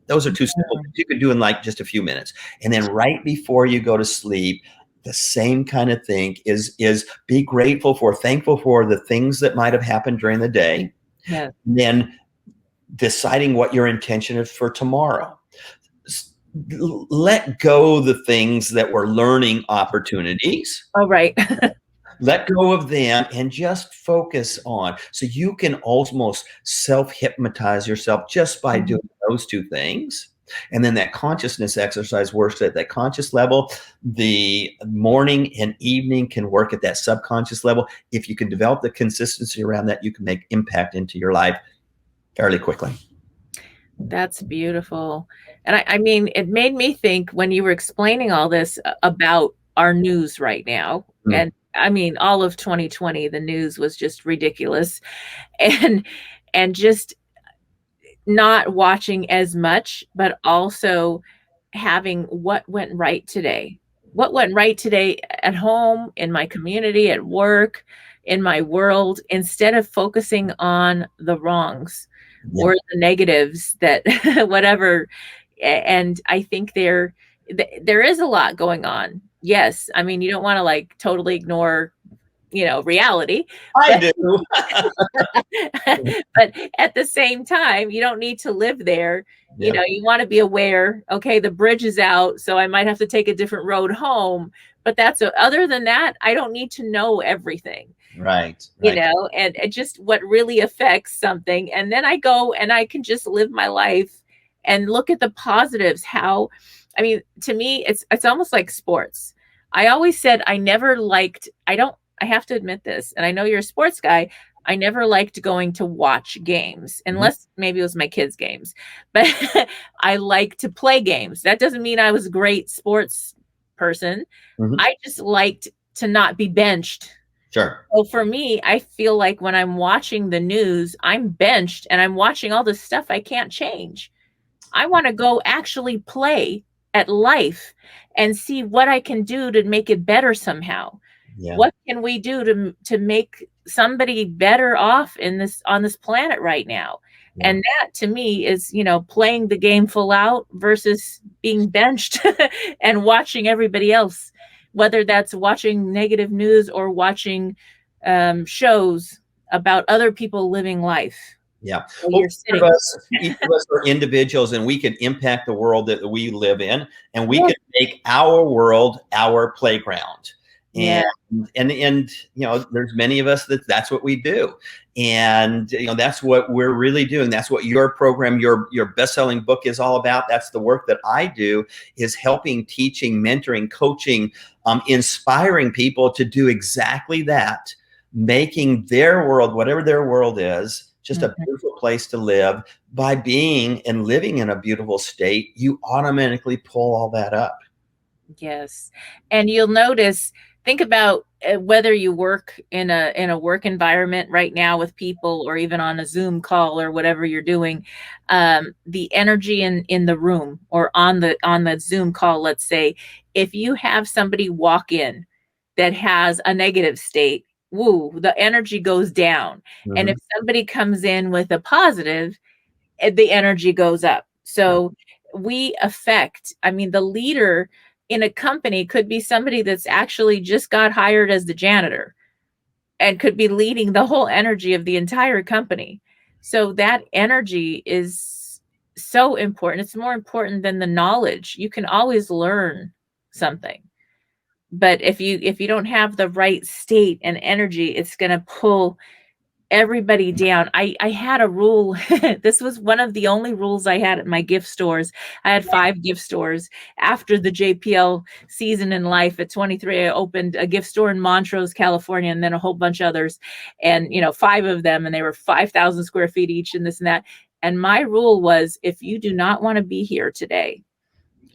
Those are two simple things you could do in just a few minutes. And then right before you go to sleep, the same kind of thing is be grateful for, thankful for the things that might have happened during the day. And then deciding what your intention is for tomorrow. Let go the things that were learning opportunities. Oh, right. Let go of them and just focus on. So you can almost self-hypnotize yourself just by doing those two things. And then that consciousness exercise works at that conscious level. The morning and evening can work at that subconscious level. If you can develop the consistency around that, you can make impact into your life fairly quickly. That's beautiful. And I mean, it made me think when you were explaining all this about our news right now. And I mean, all of 2020, the news was just ridiculous, and just not watching as much, but also having what went right today. What went right today at home, in my community, at work, in my world, instead of focusing on the wrongs or the negatives that whatever. And I think there is a lot going on. Yes. I mean, you don't want to totally ignore, reality. I do. But at the same time, you don't need to live there. You want to be aware, okay, the bridge is out, so I might have to take a different road home. But other than that, I don't need to know everything. Right. And just what really affects something. And then I go and I can just live my life and look at the positives. I mean, to me, it's almost like sports. I always said I have to admit this, and I know you're a sports guy. I never liked going to watch games unless maybe it was my kids' games, but I like to play games. That doesn't mean I was a great sports person. I just liked to not be benched. Sure. So for me, I feel like when I'm watching the news, I'm benched and I'm watching all this stuff I can't change. I want to go actually play at life and see what I can do to make it better somehow. Yeah. What can we do to make somebody better off on this planet right now? Yeah. And that to me is, playing the game full out versus being benched and watching everybody else, whether that's watching negative news or watching shows about other people living life. Yeah. Well, each of us are individuals, and we can impact the world that we live in, and we can make our world our playground. And, and there's many of us that's what we do. And, that's what we're really doing. That's what your program, your best-selling book is all about. That's the work that I do, is helping, teaching, mentoring, coaching, inspiring people to do exactly that, making their world, whatever their world is, just a beautiful place to live. By being and living in a beautiful state, you automatically pull all that up. Yes. And you'll notice, think about whether you work in a work environment right now with people, or even on a Zoom call or whatever you're doing, the energy in the room or on the Zoom call, let's say, if you have somebody walk in that has a negative state, the energy goes down. Mm-hmm. And if somebody comes in with a positive, the energy goes up. So we affect, the leader in a company could be somebody that's actually just got hired as the janitor and could be leading the whole energy of the entire company. So that energy is so important. It's more important than the knowledge. You can always learn something. But if you don't have the right state and energy, it's going to pull everybody down. I had a rule. This was one of the only rules I had at my gift stores. I had 5 gift stores. After the JPL season in life at 23, I opened a gift store in Montrose, California, and then a whole bunch of others. And, 5 of them, and they were 5,000 square feet each and this and that. And my rule was, if you do not want to be here today,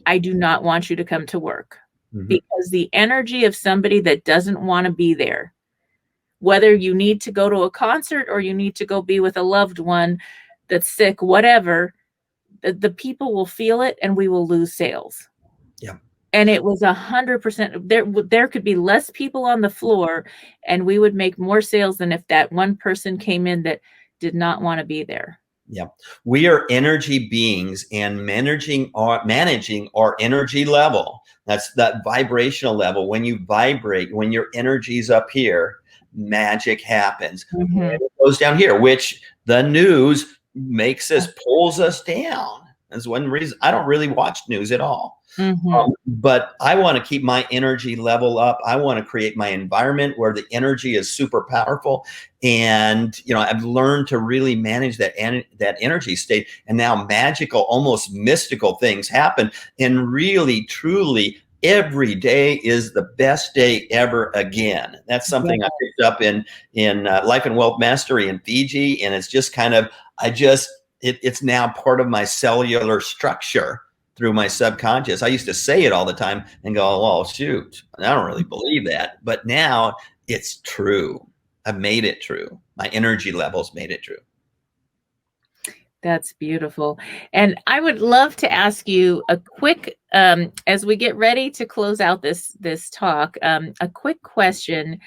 I do not want you to come to work. Mm-hmm. Because the energy of somebody that doesn't want to be there, whether you need to go to a concert or you need to go be with a loved one that's sick, whatever, the people will feel it and we will lose sales. Yeah. And it was 100%. There could be less people on the floor and we would make more sales than if that one person came in that did not want to be there. Yeah. We are energy beings, and managing our energy level. That's that vibrational level. When you vibrate, when your energy's up here, magic happens. Mm-hmm. It goes down here, which the news pulls us down. That's one reason I don't really watch news at all. Mm-hmm. But I want to keep my energy level up. I want to create my environment where the energy is super powerful. And, I've learned to really manage that energy state. And now magical, almost mystical things happen. And really, truly, every day is the best day ever again. That's something I picked up in Life and Wealth Mastery in Fiji. And it's just kind of, it's now part of my cellular structure through my subconscious. I used to say it all the time and go, oh, shoot, I don't really believe that. But now it's true. I've made it true. My energy levels made it true. That's beautiful. And I would love to ask you a quick, as we get ready to close out this talk, a quick question.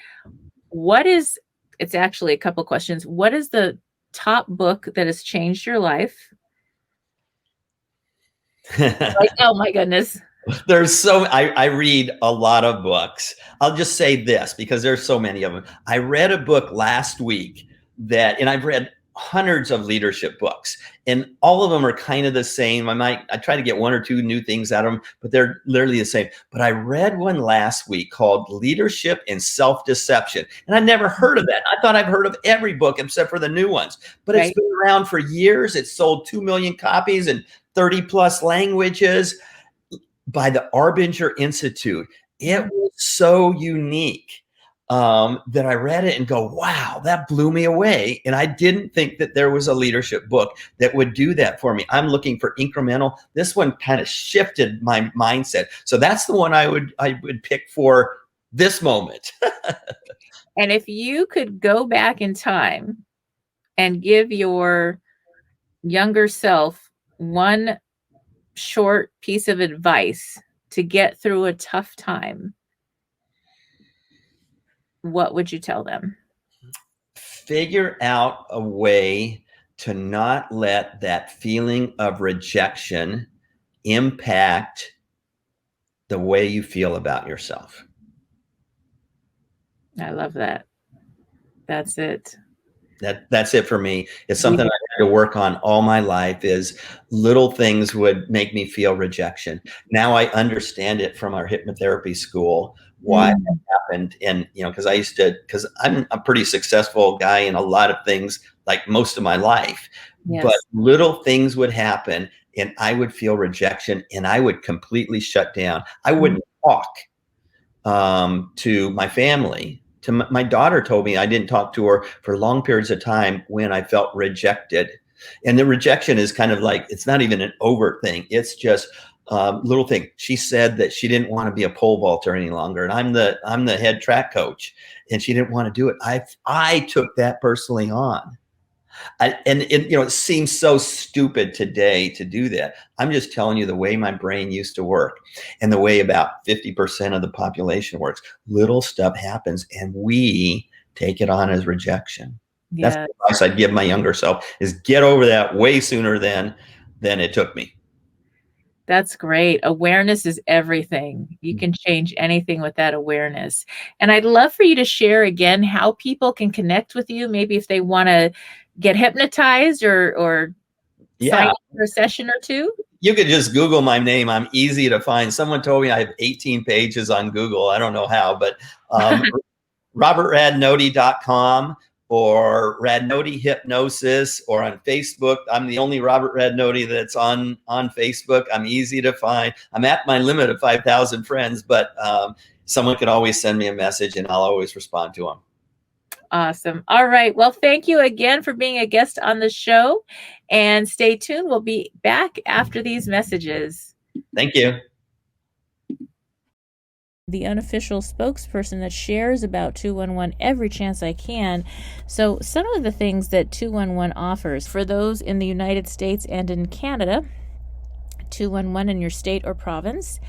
It's actually a couple questions. What is the top book that has changed your life? Oh my goodness. I read a lot of books. I'll just say this because there's so many of them. I read a book last week and I've read hundreds of leadership books, and all of them are kind of the same. I try to get 1 or 2 new things out of them, but they're literally the same. But I read one last week called Leadership and Self-Deception. And I never heard of that. I thought I've heard of every book except for the new ones, but It's been around for years. It's sold 2 million copies in 30 plus languages by the Arbinger Institute. It was so unique that I read it and go, wow, that blew me away. And I didn't think that there was a leadership book that would do that for me. I'm looking for incremental. This one kind of shifted my mindset. So that's the one I would pick for this moment. And if you could go back in time and give your younger self one short piece of advice to get through a tough time, what would you tell them? Figure out a way to not let that feeling of rejection impact the way you feel about yourself. I love that. That's it. That's it for me. It's something I had to work on all my life. Is little things would make me feel rejection. Now I understand it from our hypnotherapy school, why it happened. And, because I'm a pretty successful guy in a lot of things, like most of my life, but little things would happen and I would feel rejection and I would completely shut down. I wouldn't talk to my family. My daughter told me I didn't talk to her for long periods of time when I felt rejected. And the rejection is kind of like, it's not even an overt thing. It's just little thing. She said that she didn't want to be a pole vaulter any longer. And I'm the head track coach and she didn't want to do it. I took that personally on. It seems so stupid today to do that. I'm just telling you the way my brain used to work and the way about 50% of the population works. Little stuff happens and we take it on as rejection. That's the advice I'd give my younger self, is get over that way sooner than it took me. That's great. Awareness is everything. You can change anything with that awareness. And I'd love for you to share again how people can connect with you, maybe if they want to get hypnotized or sign up for a session or two. You could just Google my name. I'm easy to find. Someone told me I have 18 pages on Google. I don't know how, but robertradnoti.com or Radnoti Hypnosis, or on Facebook. I'm the only Robert Radnoti that's on Facebook. I'm easy to find. I'm at my limit of 5,000 friends, but someone could always send me a message and I'll always respond to them. Awesome. All right. Well, thank you again for being a guest on the show, and stay tuned. We'll be back after these messages. Thank you. The unofficial spokesperson that shares about 211 every chance I can. So some of the things that 211 offers for those in the United States and in Canada, 211 in your state or province.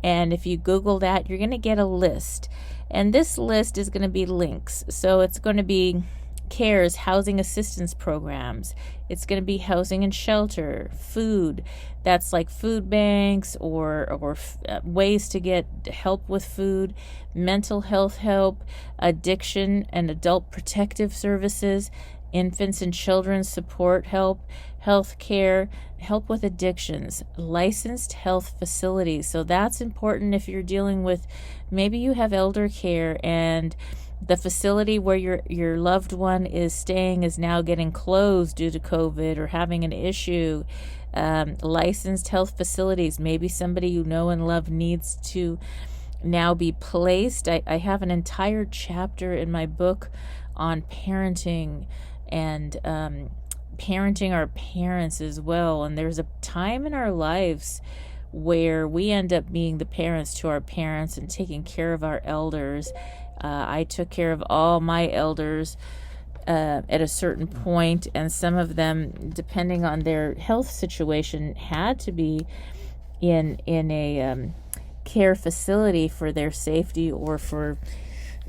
And if you Google that, you're going to get a list. And this list is going to be links. So it's going to be CARES, housing assistance programs. It's going to be housing and shelter, food. That's like food banks or ways to get help with food, mental health help, addiction and adult protective services, infants and children's support help, health care, help with addictions, licensed health facilities. So that's important if you're dealing with, maybe you have elder care and the facility where your loved one is staying is now getting closed due to COVID or having an issue. Licensed health facilities, maybe somebody you know and love needs to now be placed. I have an entire chapter in my book on parenting and parenting our parents as well. And there's a time in our lives where we end up being the parents to our parents and taking care of our elders. I took care of all my elders at a certain point, and some of them, depending on their health situation, had to be in a care facility for their safety or for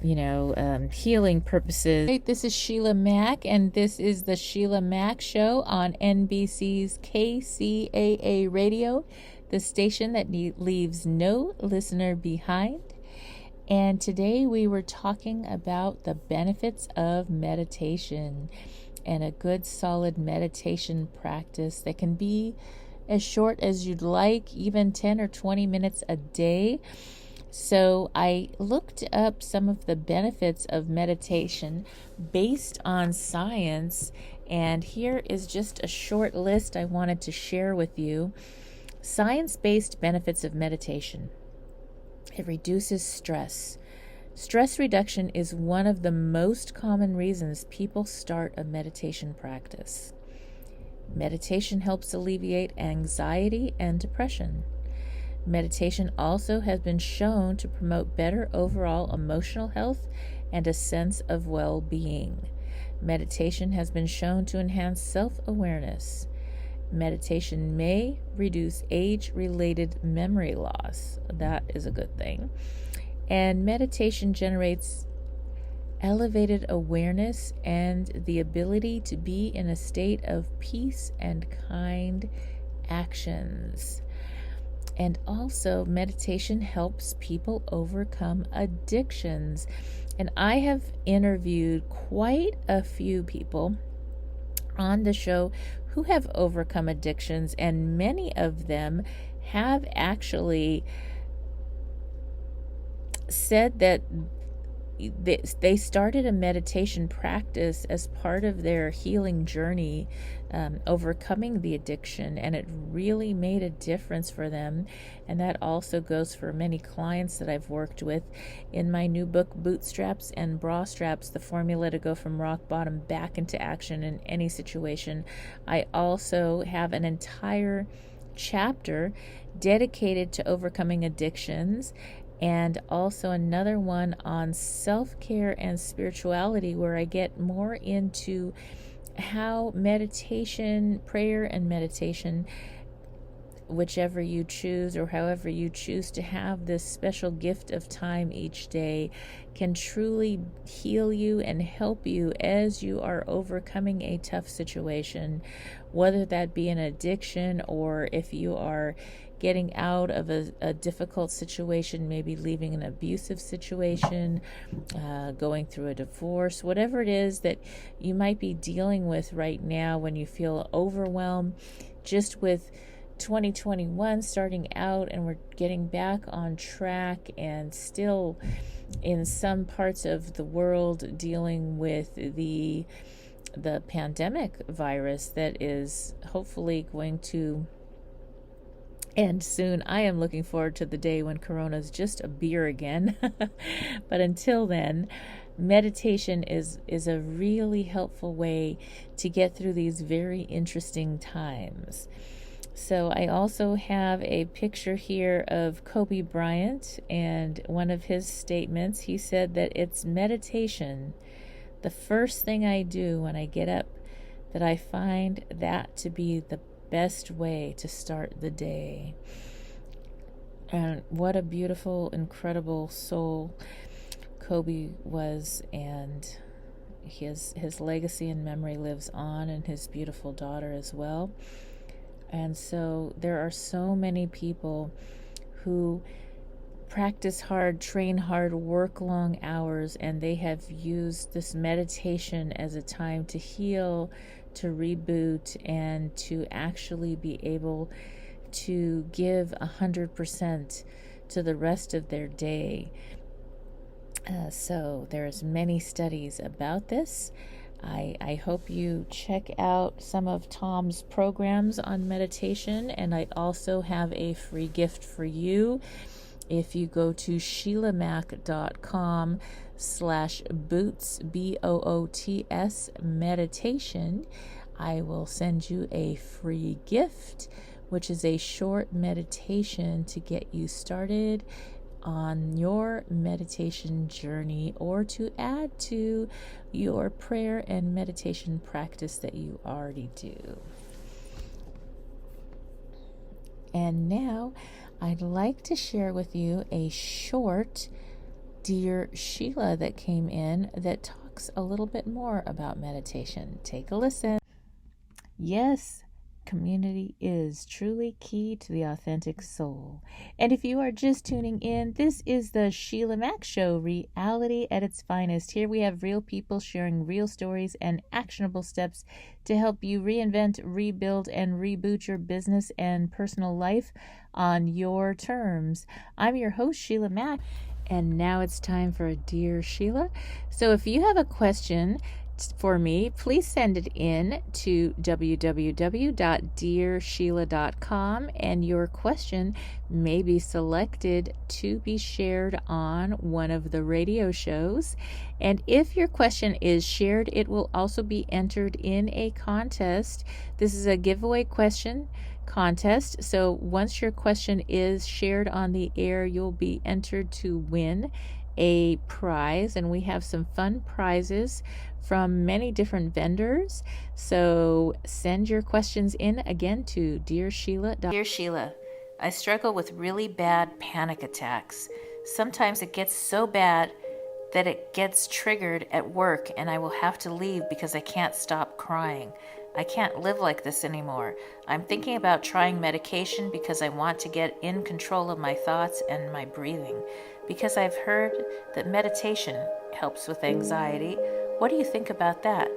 healing purposes. Hey, this is Sheila Mac, and this is the Sheila Mac Show on NBC's KCAA Radio, the station that leaves no listener behind. And today we were talking about the benefits of meditation and a good solid meditation practice that can be as short as you'd like, even 10 or 20 minutes a day. So I looked up some of the benefits of meditation based on science, and here is just a short list I wanted to share with you. Science-based benefits of meditation. It reduces stress. Stress reduction is one of the most common reasons people start a meditation practice. Meditation helps alleviate anxiety and depression. Meditation also has been shown to promote better overall emotional health and a sense of well-being. Meditation has been shown to enhance self-awareness. Meditation may reduce age-related memory loss. That is a good thing. And meditation generates elevated awareness and the ability to be in a state of peace and kind actions. And also, meditation helps people overcome addictions. And I have interviewed quite a few people on the show who have overcome addictions, and many of them have actually said that they started a meditation practice as part of their healing journey, overcoming the addiction, and it really made a difference for them. And that also goes for many clients that I've worked with. In my new book, Bootstraps and Bra Straps, the formula to go from rock bottom back into action in any situation, I also have an entire chapter dedicated to overcoming addictions, and also another one on self-care and spirituality, where I get more into how meditation, prayer and meditation, whichever you choose or however you choose to have this special gift of time each day, can truly heal you and help you as you are overcoming a tough situation, whether that be an addiction or if you are getting out of a difficult situation, maybe leaving an abusive situation, going through a divorce, whatever it is that you might be dealing with right now when you feel overwhelmed, just with 2021 starting out and we're getting back on track and still in some parts of the world dealing with the pandemic virus that is hopefully going to end soon. I am looking forward to the day when Corona is just a beer again. But until then, meditation is a really helpful way to get through these very interesting times. So I also have a picture here of Kobe Bryant, and one of his statements, he said that it's meditation, the first thing I do when I get up, that I find that to be the best way to start the day. And what a beautiful, incredible soul Kobe was, and his legacy and memory lives on, and his beautiful daughter as well. And so there are so many people who practice hard, train hard, work long hours, and they have used this meditation as a time to heal, to reboot, and to actually be able to give 100% to the rest of their day. So there's many studies about this. I hope you check out some of Tom's programs on meditation, and I also have a free gift for you. If you go to sheilamac.com/boots, BOOTS meditation, I will send you a free gift, which is a short meditation to get you started on your meditation journey, or to add to your prayer and meditation practice that you already do. And now I'd like to share with you a short Dear Sheila that came in that talks a little bit more about meditation. Take a listen. Yes, community is truly key to the authentic soul. And if you are just tuning in, this is the Sheila Mac Show, reality at its finest. Here we have real people sharing real stories and actionable steps to help you reinvent, rebuild, and reboot your business and personal life on your terms. I'm your host, Sheila Mac, and now it's time for a Dear Sheila. So if you have a question for me, please send it in to www.dearsheila.com, and your question may be selected to be shared on one of the radio shows. And if your question is shared, it will also be entered in a contest. This is a giveaway question contest. So once your question is shared on the air, you'll be entered to win a prize, and we have some fun prizes from many different vendors. So send your questions in again to Dear Sheila. Dear Sheila, I struggle with really bad panic attacks. Sometimes it gets so bad that it gets triggered at work and I will have to leave because I can't stop crying. I can't live like this anymore. I'm thinking about trying medication because I want to get in control of my thoughts and my breathing. Because I've heard that meditation helps with anxiety. What do you think about that?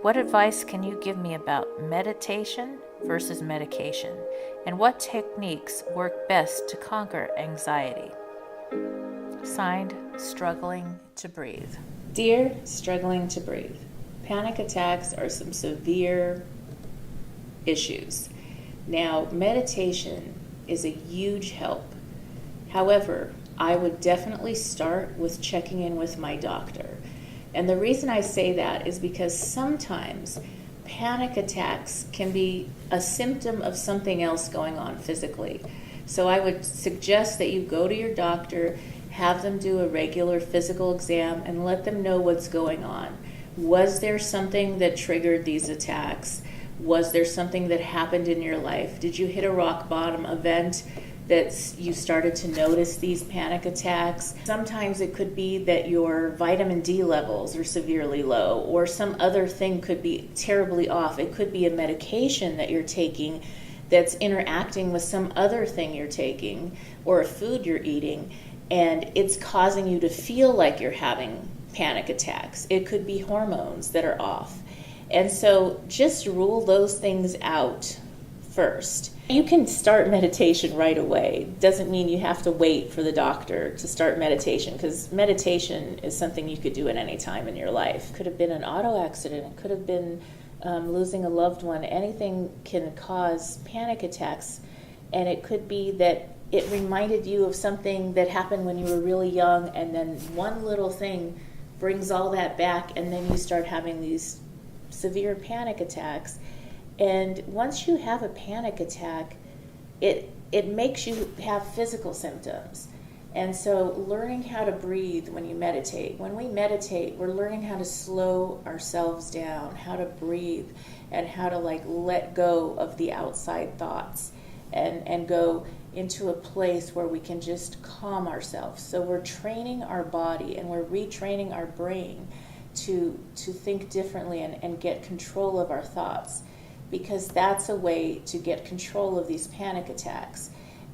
What advice can you give me about meditation versus medication? And what techniques work best to conquer anxiety? Signed, Struggling to Breathe. Dear Struggling to Breathe, panic attacks are some severe issues. Now, meditation is a huge help. However, I would definitely start with checking in with my doctor. And the reason I say that is because sometimes panic attacks can be a symptom of something else going on physically. So I would suggest that you go to your doctor, have them do a regular physical exam, and let them know what's going on. Was there something that triggered these attacks? Was there something that happened in your life? Did you hit a rock bottom event that you started to notice these panic attacks? Sometimes it could be that your vitamin D levels are severely low, or some other thing could be terribly off. It could be a medication that you're taking that's interacting with some other thing you're taking, or a food you're eating, and it's causing you to feel like you're having panic attacks. It could be hormones that are off. And so just rule those things out first. You can start meditation right away. Doesn't mean you have to wait for the doctor to start meditation, because meditation is something you could do at any time in your life. Could have been an auto accident. It could have been losing a loved one. Anything can cause panic attacks. And it could be that it reminded you of something that happened when you were really young, and then one little thing brings all that back, and then you start having these severe panic attacks. And once you have a panic attack, it makes you have physical symptoms. And so learning how to breathe when you meditate. When we meditate, we're learning how to slow ourselves down, how to breathe, and how to let go of the outside thoughts and go into a place where we can just calm ourselves. So we're training our body and we're retraining our brain to think differently and get control of our thoughts, because that's a way to get control of these panic attacks.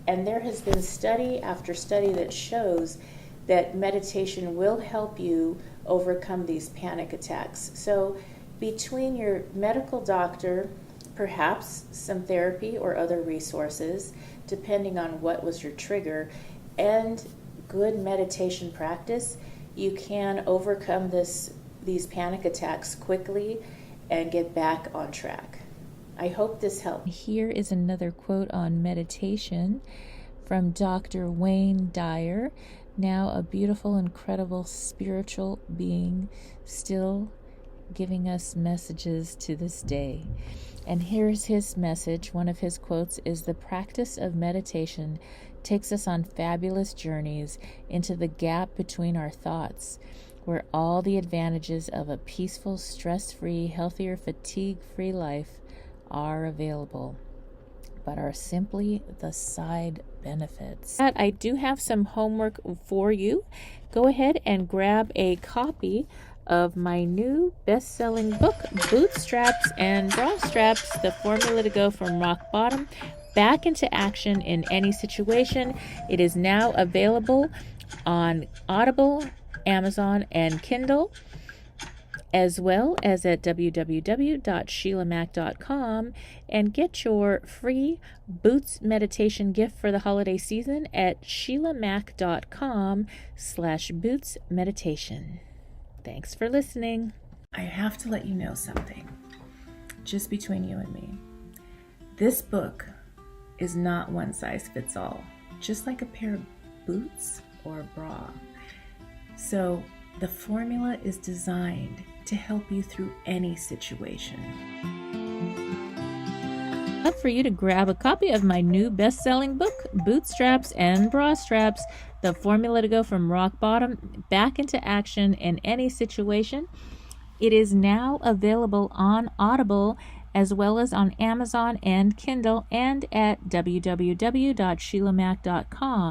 And there has been study after study that shows that meditation will help you overcome these panic attacks. So between your medical doctor, perhaps some therapy or other resources, depending on what was your trigger, and good meditation practice, you can overcome these panic attacks quickly and get back on track. I hope this helped. Here is another quote on meditation from Dr. Wayne Dyer, now a beautiful, incredible spiritual being, still giving us messages to this day. And here's his message. One of his quotes is, "The practice of meditation takes us on fabulous journeys into the gap between our thoughts, where all the advantages of a peaceful, stress-free, healthier, fatigue-free life are available, but are simply the side benefits." I do have some homework for you. Go ahead and grab a copy of my new best-selling book, Bootstraps and Bra Straps, the formula to go from rock bottom back into action in any situation. It is now available on Audible, Amazon, and Kindle, as well as at www.sheilamac.com, and get your free Boots meditation gift for the holiday season at sheilamac.com/bootsmeditation. Thanks for listening. I have to let you know something, just between you and me. This book is not one size fits all, just like a pair of boots or a bra. So the formula is designed to help you through any situation. I'd love for you to grab a copy of my new best-selling book, Bootstraps and Bra Straps, The formula to go from rock bottom back into action in any situation. It is now available on Audible as well as on Amazon and Kindle and at www.sheilamac.com.